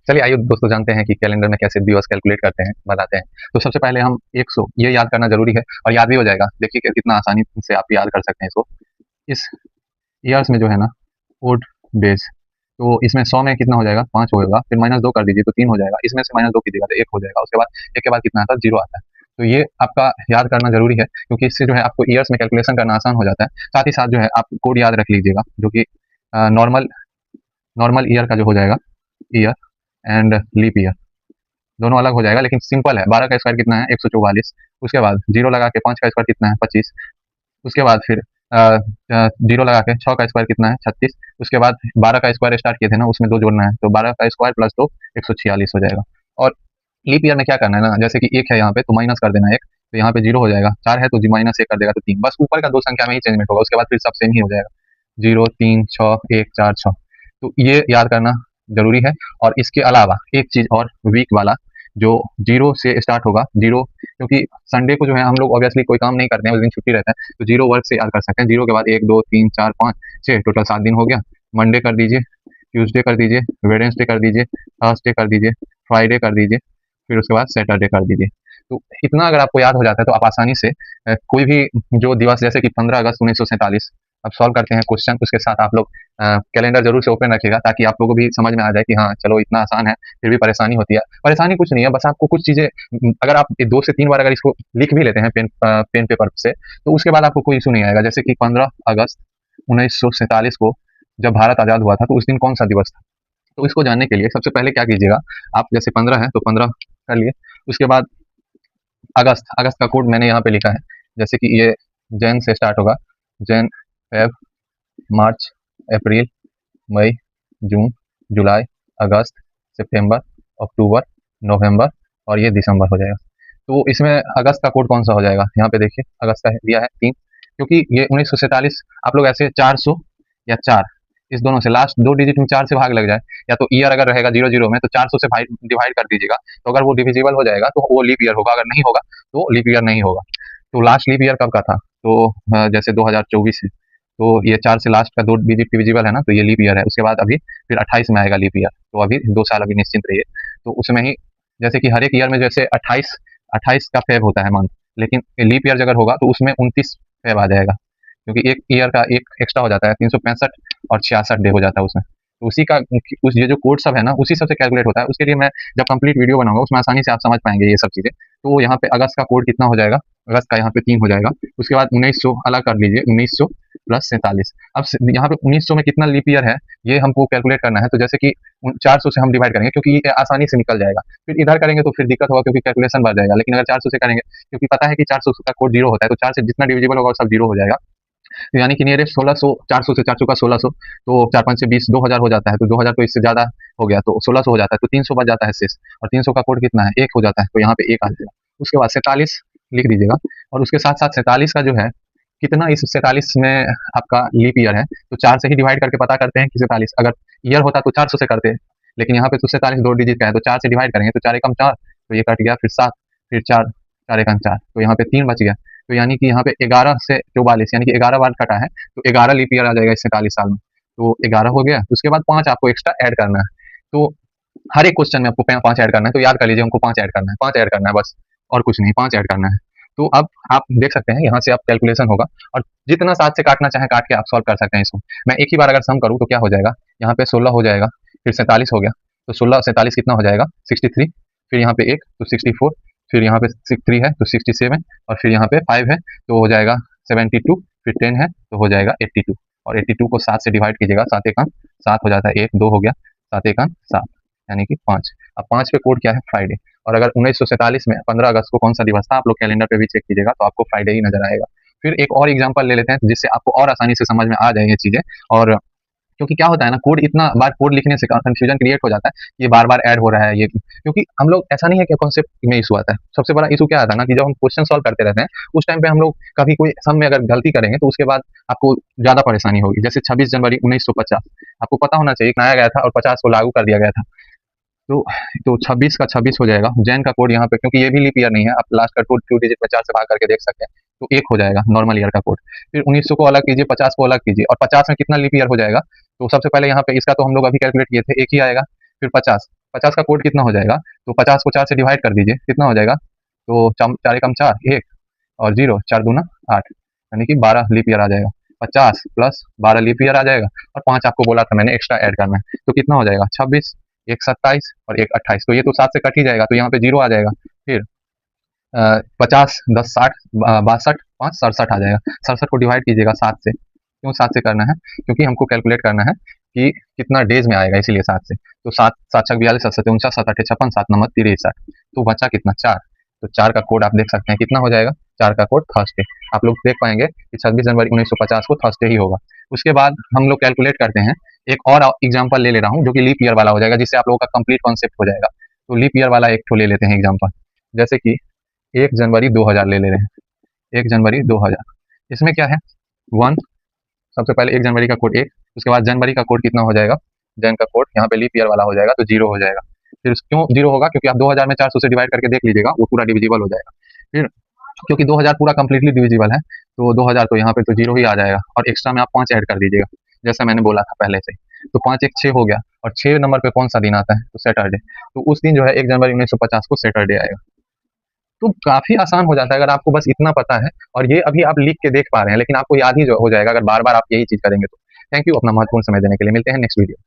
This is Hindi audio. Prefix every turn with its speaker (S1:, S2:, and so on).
S1: चलिए आइए दोस्तों जानते हैं कि कैलेंडर में कैसे दिवस कैलकुलेट करते हैं, बताते हैं। तो सबसे पहले हम 100 ये याद करना ज़रूरी है और याद भी हो जाएगा। देखिए कि कितना आसानी से आप याद कर सकते हैं इसको। इस ईयर्स में जो है ना ओड डेज़, तो इसमें 100 में कितना हो जाएगा 5 होगा, फिर -2 कर दीजिए तो 3 हो जाएगा, इसमें से -2 कीजिएगा तो 1 हो जाएगा, उसके बाद 1 के बाद कितना आता है 0 आता है। तो ये आपका याद करना ज़रूरी है क्योंकि इससे जो है आपको ईयर्स में कैलकुलेशन करना आसान हो जाता है। साथ ही साथ जो है आप कोड याद रख लीजिएगा जो कि नॉर्मल नॉर्मल ईयर का जो हो जाएगा, ईयर एंड लीप ईयर दोनों अलग हो जाएगा, लेकिन सिंपल है। 12 का स्क्वायर कितना है 144, उसके बाद 0 लगा के 5 का स्क्वायर कितना है 25, उसके बाद फिर 0 लगा के 6 का स्क्वायर कितना है 36, उसके बाद 12 का स्क्वायर स्टार्ट किए थे ना, उसमें 2 जोड़ना है, तो 12 का स्क्वायर प्लस 2 146 हो जाएगा। और लीप ईयर में क्या करना है ना, जैसे कि 1 है यहाँ पे तो माइनस कर देना है 1, तो यहाँ पे 0 हो जाएगा, 4 है तो जी माइनस 1 कर देगा तो 3, बस ऊपर का 2 संख्या में ही चेंजमेंट होगा, उसके बाद फिर सब सेम ही हो जाएगा, 0 3 6 1 4 6। तो ये याद करना ज़रूरी है। और इसके अलावा एक चीज़ और, वीक वाला जो 0 से स्टार्ट होगा, 0 क्योंकि संडे को जो है हम लोग ऑब्वियसली कोई काम नहीं करते हैं, उस दिन छुट्टी रहता है, तो 0 वर्क से याद कर सकते हैं। 0 के बाद 1 2 3 4 5 6 टोटल 7 दिन हो गया। मंडे कर दीजिए, ट्यूसडे कर दीजिए, वेडनेसडे कर दीजिए, थर्सडे कर दीजिए, फ्राइडे कर दीजिए, फिर उसके बाद सैटरडे कर दीजिए। तो इतना अगर आपको याद हो जाता है तो आप आसानी से कोई भी जो दिवस, जैसे कि 15 अगस्त 1947, अब सॉल्व करते हैं क्वेश्चन, उसके साथ आप लोग कैलेंडर जरूर से ओपन रखिएगा ताकि आप लोगों को भी समझ में आ जाए कि हाँ चलो इतना आसान है, फिर भी परेशानी होती है। परेशानी कुछ नहीं है, बस आपको कुछ चीज़ें, अगर आप 2 से 3 बार अगर इसको लिख भी लेते हैं पेन पेपर से, तो उसके बाद आपको कोई इशू नहीं आएगा। जैसे कि 15 अगस्त 1947 को जब भारत आज़ाद हुआ था, तो उस दिन कौन सा दिवस था? तो इसको जानने के लिए सबसे पहले क्या कीजिएगा, आप जैसे 15 है तो 15 कर लिए, उसके बाद अगस्त, अगस्त का कोड मैंने यहाँ पे लिखा है, जैसे कि ये जैन से स्टार्ट होगा, जैन, फेब, मार्च, अप्रैल, मई, जून, जुलाई, अगस्त, सितंबर, अक्टूबर, नवंबर और ये दिसंबर हो जाएगा। तो इसमें अगस्त का कोड कौन सा हो जाएगा, यहाँ पे देखिए अगस्त का दिया है 3, क्योंकि ये 1947, आप लोग ऐसे 400 या 4, इस दोनों से लास्ट 2 डिजिट में 4 से भाग लग जाए, या तो ईयर अगर रहेगा 00 में तो 400 से डिवाइड कर दीजिएगा, तो अगर वो डिविजिबल हो जाएगा तो वो लीप ईयर होगा, अगर नहीं होगा तो लीप ईयर नहीं होगा। तो लास्ट लीप ईयर कब का था, तो जैसे 2024 है, तो ये 4 से लास्ट का 2 डिजिट डिविजिबल है ना, तो ये लीप ईयर है। उसके बाद अभी फिर 28 में आएगा लीप ईयर, तो अभी 2 साल अभी निश्चिंत रहिए। तो उसमें ही जैसे कि हर एक ईयर में जैसे 28 28 का फेब होता है मंथ, लेकिन लीप ईयर अगर होगा तो उसमें 29 फेब आ जाएगा, क्योंकि एक ईयर का एक एक्स्ट्रा हो जाता है, 365 और 66 डे हो जाता है उसमें। तो उसी का उस ये जो कोड सब है ना, उसी सब से कैलकुलेट होता है। उसके लिए मैं जब कंप्लीट वीडियो बनाऊंगा उसमें आसानी से आप समझ पाएंगे ये सब चीज़ें। तो यहाँ पे अगस्त का कोड कितना हो जाएगा, अगस्त का यहाँ पे 3 हो जाएगा। उसके बाद 1900 अलग कर लीजिए, 1900 प्लस 47। अब यहाँ पे 1900 में कितना लीप ईयर है ये हमको कैलकुलेट करना है, तो जैसे कि 400 से हम डिवाइड करेंगे क्योंकि ये आसानी से निकल जाएगा। फिर इधर करेंगे तो फिर दिक्कत होगा क्योंकि कैलकुलेशन बढ़ जाएगा, लेकिन अगर 400 से करेंगे, क्योंकि पता है कि 400 का कोड 0 होता है, तो 4 से जितना डिविजिबल होगा वो सब 0 हो जाएगा। तो यानी कि नियरेस्ट 1600, 400 से 400 का 1600, तो 4 5 से 20, 2000 हो जाता है, तो 2000 तो इससे ज़्यादा हो गया, तो 1600 हो जाता है, तो 300 बच जाता है शेष, और 300 का कोड कितना है 1 हो जाता है, तो यहाँ पे 1 आ जाएगा। उसके बाद 47 लिख दीजिएगा, और उसके साथ साथ 47 का जो है कितना, इस 47 में आपका लीप ईयर है, तो 4 से ही डिवाइड करके पता करते हैं कि 47, अगर ईयर होता तो 400 से करते, लेकिन यहाँ पे तो 47 2 डिजिट का है, तो 4 से डिवाइड करेंगे तो 4 एकम 4, तो ये कट गया, फिर 7, फिर 4, 4 एकम 4, तो यहाँ पे 3 बच गया। तो यानी कि यहाँ पे 11 से 44 यानी कि 11 बार कटा है, तो 11 लीप ईयर आ जाएगा इस 47 साल में। तो 11 हो गया, उसके बाद 5 आपको एक्स्ट्रा ऐड करना है। तो हर एक क्वेश्चन में आपको 5 ऐड करना है, तो याद कर लीजिए हमको 5 ऐड करना है, 5 ऐड करना है बस, और कुछ नहीं, 5 ऐड करना है। तो अब आप देख सकते हैं यहाँ से आप कैलकुलेशन होगा, और जितना 7 से काटना चाहे काट के आप सॉल्व कर सकते हैं इसको। मैं एक ही बार अगर सम करूँ तो क्या हो जाएगा, यहाँ पे 16 हो जाएगा, फिर 47 हो गया, तो 16 47 कितना हो जाएगा 63, फिर यहाँ पे 1 तो 64, फिर यहाँ पे 3 है तो 67, और फिर यहाँ पे 5 है तो हो जाएगा 72, फिर 10 है तो हो जाएगा 82, और 82 को 7 से डिवाइड कीजिएगा, 7 एकम 7 हो जाता है, 1 2 हो गया, 7 एकम 7 यानी कि 5। अब 5 पे कोड क्या है, फ्राइडे। और अगर 1947 में 15 अगस्त को कौन सा दिवस था, आप लोग कैलेंडर पे भी चेक कीजिएगा तो आपको फ्राइडे ही नजर आएगा। फिर एक और एग्जांपल ले लेते हैं जिससे आपको और आसानी से समझ में आ जाए ये चीजें। और क्योंकि क्या होता है ना, कोड इतना बार कोड लिखने से कंफ्यूजन क्रिएट हो जाता है, ये बार बार ऐड हो रहा है ये, क्योंकि हम लोग ऐसा नहीं है कि कॉन्सेप्ट में इशू आता है। सबसे बड़ा इशू क्या आता है ना, कि जब हम क्वेश्चन सॉल्व करते रहते हैं उस टाइम पे हम लोग कभी कोई सम में अगर गलती करेंगे तो उसके बाद आपको ज्यादा परेशानी होगी। जैसे 26 जनवरी 1950 आपको पता होना चाहिए बनाया गया था और 50 को लागू कर दिया गया था। तो 26 का 26 हो जाएगा, जैन का कोड यहाँ पे, क्योंकि ये भी लीप ईयर नहीं है, आप लास्ट का 2 डिजिट में 4 से भाग करके देख सकते हैं, तो 1 हो जाएगा नॉर्मल ईयर का कोड। फिर 1900 को अलग कीजिए, 50 को अलग कीजिए, और 50 में कितना लीप ईयर हो जाएगा, तो सबसे पहले यहाँ पे इसका तो हम लोग अभी कैलकुलेट किए थे, 1 ही आएगा, फिर 50 50 का कोड कितना हो जाएगा, तो 50 को 4 से डिवाइड कर दीजिए, कितना हो जाएगा, तो 4 एकम 4, 1 और 0, 4 दूना 8, यानी कि 12 लीप ईयर आ जाएगा। 50 प्लस 12 लीप ईयर आ जाएगा, और 5 आपको बोला था मैंने एक्स्ट्रा ऐड करना है, तो कितना हो जाएगा, 26, 1 27 और 1 28, तो ये तो 7 से कट ही जाएगा, तो यहाँ पे 0 आ जाएगा। फिर 50 10 60 62 5 67 आ जाएगा। 67 को डिवाइड कीजिएगा 7 से, क्यों 7 से करना है, क्योंकि हमको कैलकुलेट करना है कि कितना डेज में आएगा, इसीलिए 7 से। तो 7 7 छक 42, 7 7 49, 7 8 56, 7 9 63, तो बचा कितना, 4। तो 4 का कोड आप देख सकते हैं कितना हो जाएगा, 4 का कोड थर्सडे। आप लोग देख पाएंगे कि 26 जनवरी 1950 को थर्सडे ही होगा। उसके बाद हम लोग कैलकुलेट करते हैं, एक और एग्जाम्पल ले ले रहा हूँ जो कि लीप ईयर वाला हो जाएगा, जिससे आप लोगों का कंप्लीट कॉन्सेप्ट हो जाएगा। तो लीप ईयर वाला एक ठो ले लेते हैं एग्जाम्पल, जैसे कि 1 जनवरी 2000 ले ले रहे हैं। 1 जनवरी 2000, इसमें क्या है, 1, सबसे पहले 1 जनवरी का कोड 1, उसके बाद जनवरी का कोड कितना हो जाएगा, जन का कोड यहाँ पे लीप ईयर वाला हो जाएगा, तो 0 हो जाएगा। फिर क्यों 0 होगा, क्योंकि आप 2000 में 400 से डिवाइड करके देख लीजिएगा, वो पूरा डिविजिबल हो जाएगा। फिर क्योंकि 2000 पूरा कंप्लीटली डिविजिबल है, तो 2000 तो यहाँ पे तो 0 ही आ जाएगा, और एक्स्ट्रा में आप 5 ऐड कर दीजिएगा, जैसा मैंने बोला था पहले से। तो 5 1 6 हो गया, और 6 नंबर पे कौन सा दिन आता है, तो सैटरडे। तो उस दिन जो है 1 जनवरी 1950 को सैटरडे आएगा। तो काफ़ी आसान हो जाता है अगर आपको बस इतना पता है, और ये अभी आप लिख के देख पा रहे हैं, लेकिन आपको याद ही जो हो जाएगा अगर बार-बार आप यही चीज़ करेंगे तो। थैंक यू अपना महत्वपूर्ण समय देने के लिए, मिलते हैं नेक्स्ट वीडियो।